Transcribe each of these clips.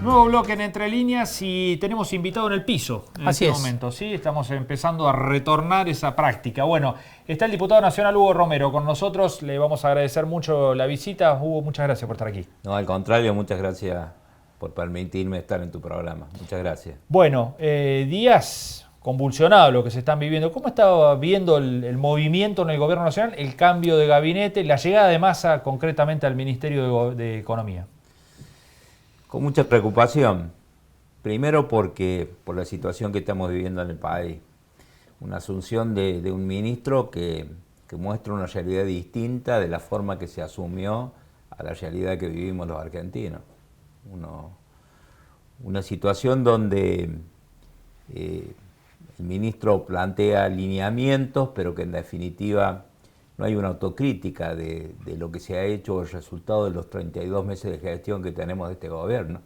Nuevo bloque en Entre Líneas y tenemos invitado en el piso en este momento. ¿Sí? Estamos empezando a retornar esa práctica. Bueno, está el diputado nacional Hugo Romero con nosotros. Le vamos a agradecer mucho la visita. Hugo, muchas gracias por estar aquí. No, al contrario, muchas gracias por permitirme estar en tu programa. Muchas gracias. Bueno, días convulsionados lo que se están viviendo. ¿Cómo está viendo el movimiento en el gobierno nacional, el cambio de gabinete, la llegada de Massa concretamente al Ministerio de Economía? Con mucha preocupación. Primero por la situación que estamos viviendo en el país. Una asunción de un ministro que muestra una realidad distinta de la forma que se asumió a la realidad que vivimos los argentinos. Una situación donde el ministro plantea lineamientos, pero que en definitiva no hay una autocrítica de lo que se ha hecho o el resultado de los 32 meses de gestión que tenemos de este gobierno.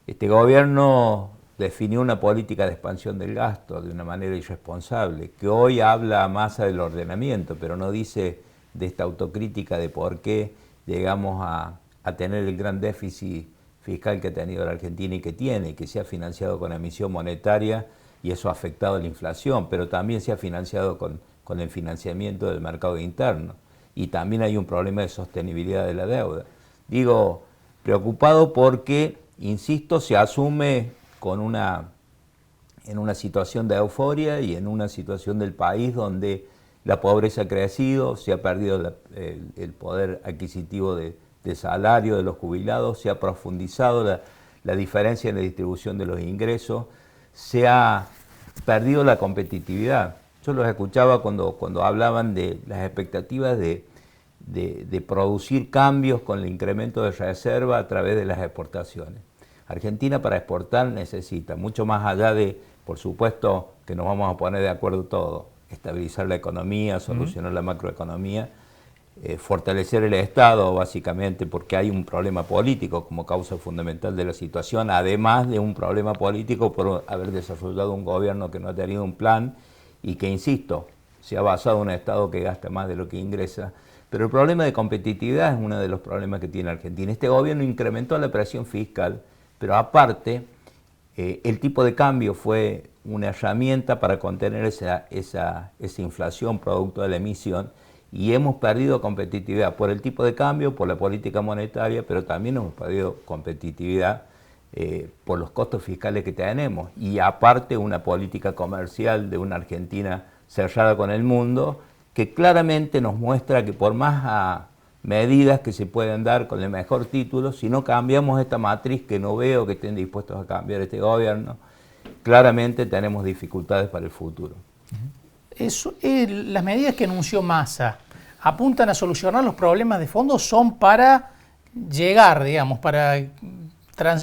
Este gobierno definió una política de expansión del gasto de una manera irresponsable, que hoy habla más del ordenamiento, pero no dice de esta autocrítica de por qué llegamos a tener el gran déficit fiscal que ha tenido la Argentina y que tiene, que se ha financiado con emisión monetaria y eso ha afectado a la inflación, pero también se ha financiado con el financiamiento del mercado interno. Y también hay un problema de sostenibilidad de la deuda. Digo, preocupado porque, insisto, se asume en una situación de euforia y en una situación del país donde la pobreza ha crecido, se ha perdido el poder adquisitivo de salario de los jubilados, se ha profundizado la diferencia en la distribución de los ingresos, se ha perdido la competitividad. Yo los escuchaba cuando hablaban de las expectativas de producir cambios con el incremento de reserva a través de las exportaciones. Argentina para exportar necesita, mucho más allá de, por supuesto, que nos vamos a poner de acuerdo todos, estabilizar la economía, solucionar la macroeconomía, fortalecer el Estado básicamente porque hay un problema político como causa fundamental de la situación, además de un problema político por haber desarrollado un gobierno que no ha tenido un plan y que, insisto, se ha basado en un Estado que gasta más de lo que ingresa. Pero el problema de competitividad es uno de los problemas que tiene Argentina. Este gobierno incrementó la presión fiscal, pero aparte el tipo de cambio fue una herramienta para contener esa inflación producto de la emisión y hemos perdido competitividad por el tipo de cambio, por la política monetaria, pero también hemos perdido competitividad por los costos fiscales que tenemos y aparte una política comercial de una Argentina cerrada con el mundo que claramente nos muestra que por más medidas que se pueden dar con el mejor título, si no cambiamos esta matriz, que no veo que estén dispuestos a cambiar este gobierno, claramente tenemos dificultades para el futuro. Las medidas que anunció Massa apuntan a solucionar los problemas de fondo, son para llegar, digamos, para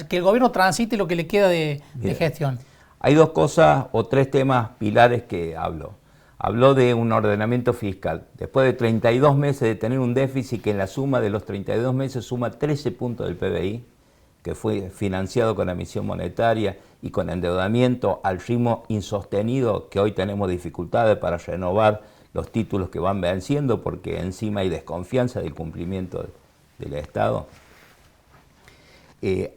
que el gobierno transite lo que le queda de gestión. Hay dos cosas o tres temas pilares que habló. Habló de un ordenamiento fiscal. Después de 32 meses de tener un déficit que en la suma de los 32 meses suma 13 puntos del PBI, que fue financiado con emisión monetaria y con endeudamiento al ritmo insostenido que hoy tenemos dificultades para renovar los títulos que van venciendo porque encima hay desconfianza del cumplimiento del Estado.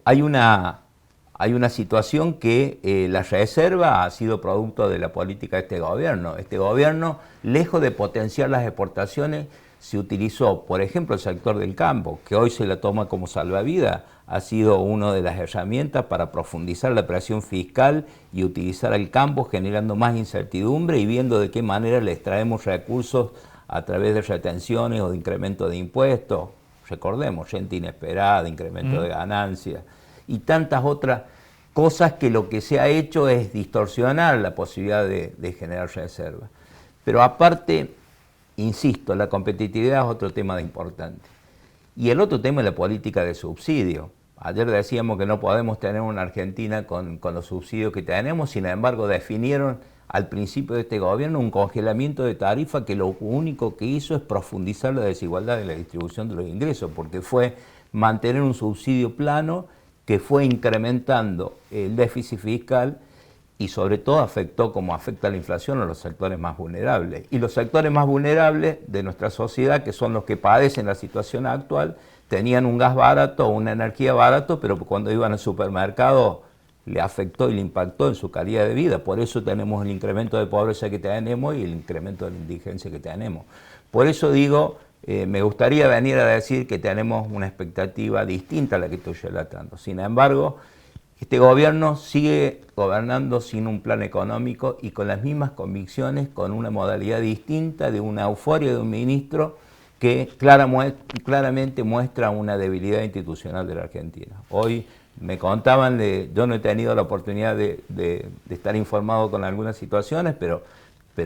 Hay una situación que la reserva ha sido producto de la política de este gobierno. Este gobierno, lejos de potenciar las exportaciones, se utilizó, por ejemplo, el sector del campo, que hoy se la toma como salvavidas, ha sido una de las herramientas para profundizar la presión fiscal y utilizar el campo generando más incertidumbre y viendo de qué manera le extraemos recursos a través de retenciones o de incremento de impuestos. Recordemos, renta inesperada, incremento de ganancias y tantas otras cosas que lo que se ha hecho es distorsionar la posibilidad de generar reservas. Pero aparte, insisto, la competitividad es otro tema importante. Y el otro tema es la política de subsidio. Ayer decíamos que no podemos tener una Argentina con los subsidios que tenemos, sin embargo definieron al principio de este gobierno un congelamiento de tarifa que lo único que hizo es profundizar la desigualdad en la distribución de los ingresos, porque fue mantener un subsidio plano que fue incrementando el déficit fiscal y sobre todo afectó, como afecta la inflación, a los sectores más vulnerables. Y los sectores más vulnerables de nuestra sociedad, que son los que padecen la situación actual, tenían un gas barato o una energía barato, pero cuando iban al supermercado le afectó y le impactó en su calidad de vida. Por eso tenemos el incremento de pobreza que tenemos y el incremento de la indigencia que tenemos. Por eso digo, me gustaría venir a decir que tenemos una expectativa distinta a la que estoy relatando. Sin embargo, este gobierno sigue gobernando sin un plan económico y con las mismas convicciones, con una modalidad distinta, de una euforia de un ministro que claramente muestra una debilidad institucional de la Argentina. Hoy me contaban, yo no he tenido la oportunidad de estar informado con algunas situaciones, pero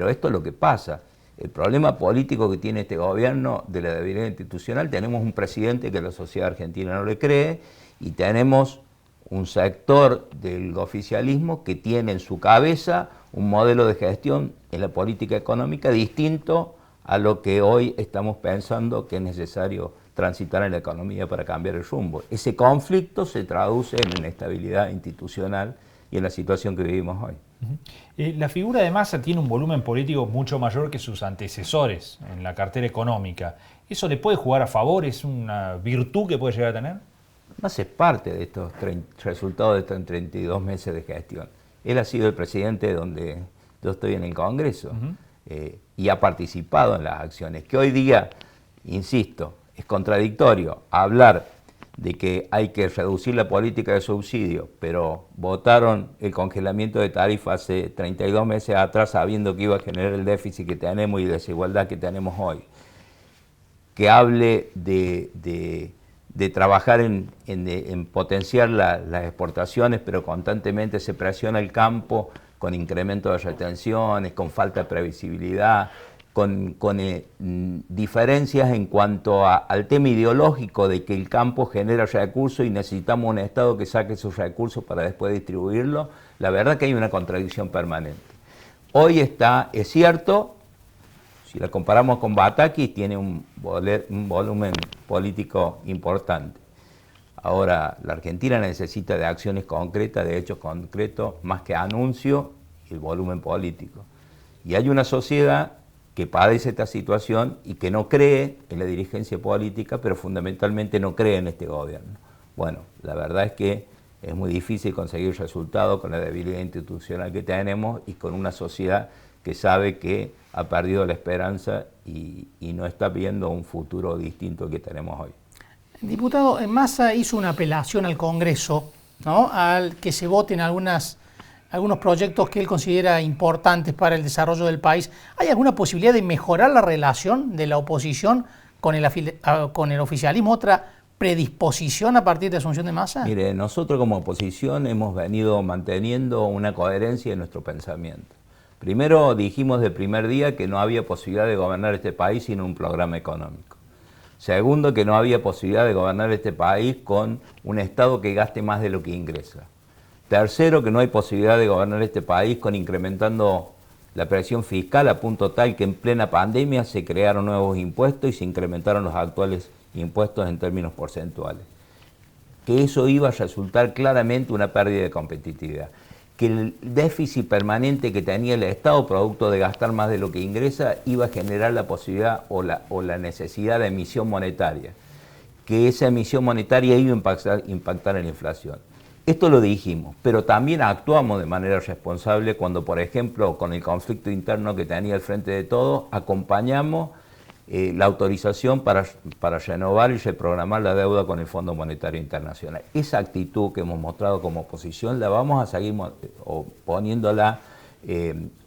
esto es lo que pasa. El problema político que tiene este gobierno de la debilidad institucional, tenemos un presidente que la sociedad argentina no le cree y tenemos un sector del oficialismo que tiene en su cabeza un modelo de gestión en la política económica distinto a lo que hoy estamos pensando que es necesario transitar en la economía para cambiar el rumbo. Ese conflicto se traduce en inestabilidad institucional y en la situación que vivimos hoy. La figura de Massa tiene un volumen político mucho mayor que sus antecesores en la cartera económica. ¿Eso le puede jugar a favor? ¿Es una virtud que puede llegar a tener? Massa es parte de estos resultados de estos 32 meses de gestión. Él ha sido el presidente donde yo estoy en el Congreso y ha participado en las acciones. Que hoy día, insisto, es contradictorio hablar de que hay que reducir la política de subsidio, pero votaron el congelamiento de tarifas hace 32 meses atrás sabiendo que iba a generar el déficit que tenemos y desigualdad que tenemos hoy. Que hable de trabajar en potenciar las exportaciones, pero constantemente se presiona el campo con incremento de retenciones, con falta de previsibilidad, con diferencias en cuanto al tema ideológico de que el campo genera recursos y necesitamos un Estado que saque esos recursos para después distribuirlos. La verdad que hay una contradicción permanente. Hoy es cierto, si la comparamos con Batakis, tiene un volumen político importante. Ahora, la Argentina necesita de acciones concretas, de hechos concretos, más que anuncios y el volumen político. Y hay una sociedad que padece esta situación y que no cree en la dirigencia política, pero fundamentalmente no cree en este gobierno. Bueno, la verdad es que es muy difícil conseguir resultados con la debilidad institucional que tenemos y con una sociedad que sabe que ha perdido la esperanza y no está viendo un futuro distinto al que tenemos hoy. Diputado, Massa hizo una apelación al Congreso, ¿no?, al que se voten algunos proyectos que él considera importantes para el desarrollo del país. ¿Hay alguna posibilidad de mejorar la relación de la oposición con el oficialismo? ¿Otra predisposición a partir de Asunción de Massa? Mire, nosotros como oposición hemos venido manteniendo una coherencia en nuestro pensamiento. Primero dijimos del primer día que no había posibilidad de gobernar este país sin un programa económico. Segundo, que no había posibilidad de gobernar este país con un Estado que gaste más de lo que ingresa. Tercero, que no hay posibilidad de gobernar este país con incrementando la presión fiscal a punto tal que en plena pandemia se crearon nuevos impuestos y se incrementaron los actuales impuestos en términos porcentuales. Que eso iba a resultar claramente una pérdida de competitividad. Que el déficit permanente que tenía el Estado, producto de gastar más de lo que ingresa, iba a generar la posibilidad o la necesidad de emisión monetaria. Que esa emisión monetaria iba a impactar en la inflación. Esto lo dijimos, pero también actuamos de manera responsable cuando, por ejemplo, con el conflicto interno que tenía el Frente de Todos, acompañamos la autorización para renovar y reprogramar la deuda con el Fondo Monetario Internacional. Esa actitud que hemos mostrado como oposición la vamos a seguir poniéndola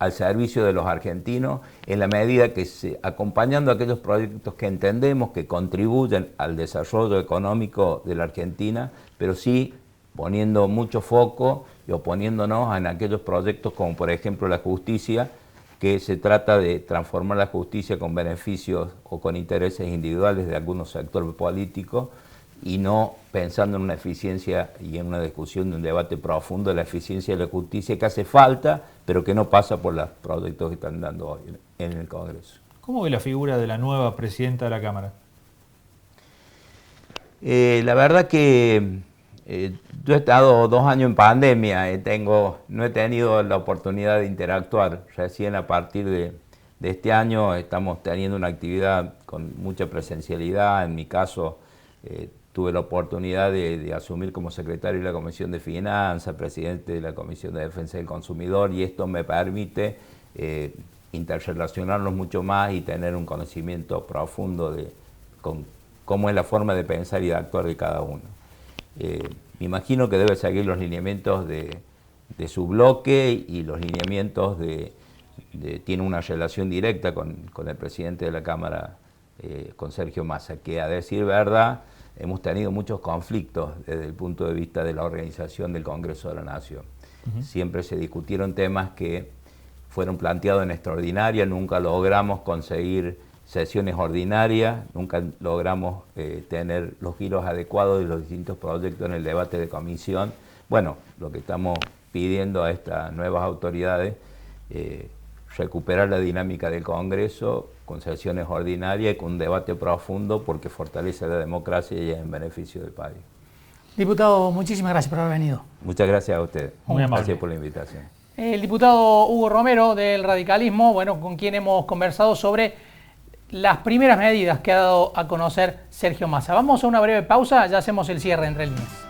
al servicio de los argentinos en la medida que acompañando aquellos proyectos que entendemos que contribuyen al desarrollo económico de la Argentina, pero sí poniendo mucho foco y oponiéndonos en aquellos proyectos como por ejemplo la justicia, que se trata de transformar la justicia con beneficios o con intereses individuales de algunos sectores políticos y no pensando en una eficiencia y en una discusión de un debate profundo de la eficiencia de la justicia que hace falta, pero que no pasa por los proyectos que están dando hoy en el Congreso. ¿Cómo ve la figura de la nueva presidenta de la Cámara? La verdad que yo he estado 2 años en pandemia, no he tenido la oportunidad de interactuar. Recién a partir de este año estamos teniendo una actividad con mucha presencialidad. En mi caso tuve la oportunidad de asumir como secretario de la Comisión de Finanzas, presidente de la Comisión de Defensa del Consumidor, y esto me permite interrelacionarnos mucho más y tener un conocimiento profundo de cómo es la forma de pensar y de actuar de cada uno. Me imagino que debe seguir los lineamientos de su bloque y los lineamientos tiene una relación directa con el presidente de la Cámara, con Sergio Massa, que a decir verdad hemos tenido muchos conflictos desde el punto de vista de la organización del Congreso de la Nación. Siempre se discutieron temas que fueron planteados en extraordinaria, nunca logramos conseguir sesiones ordinarias, nunca logramos tener los giros adecuados de los distintos proyectos en el debate de comisión. Bueno, lo que estamos pidiendo a estas nuevas autoridades, recuperar la dinámica del Congreso con sesiones ordinarias y con un debate profundo, porque fortalece la democracia y es en beneficio del país. Diputado, muchísimas gracias por haber venido. Muchas gracias a usted. Muy amable. Gracias por la invitación. El diputado Hugo Romero del Radicalismo, bueno, con quien hemos conversado sobre las primeras medidas que ha dado a conocer Sergio Massa. Vamos a una breve pausa, ya hacemos el cierre entre líneas.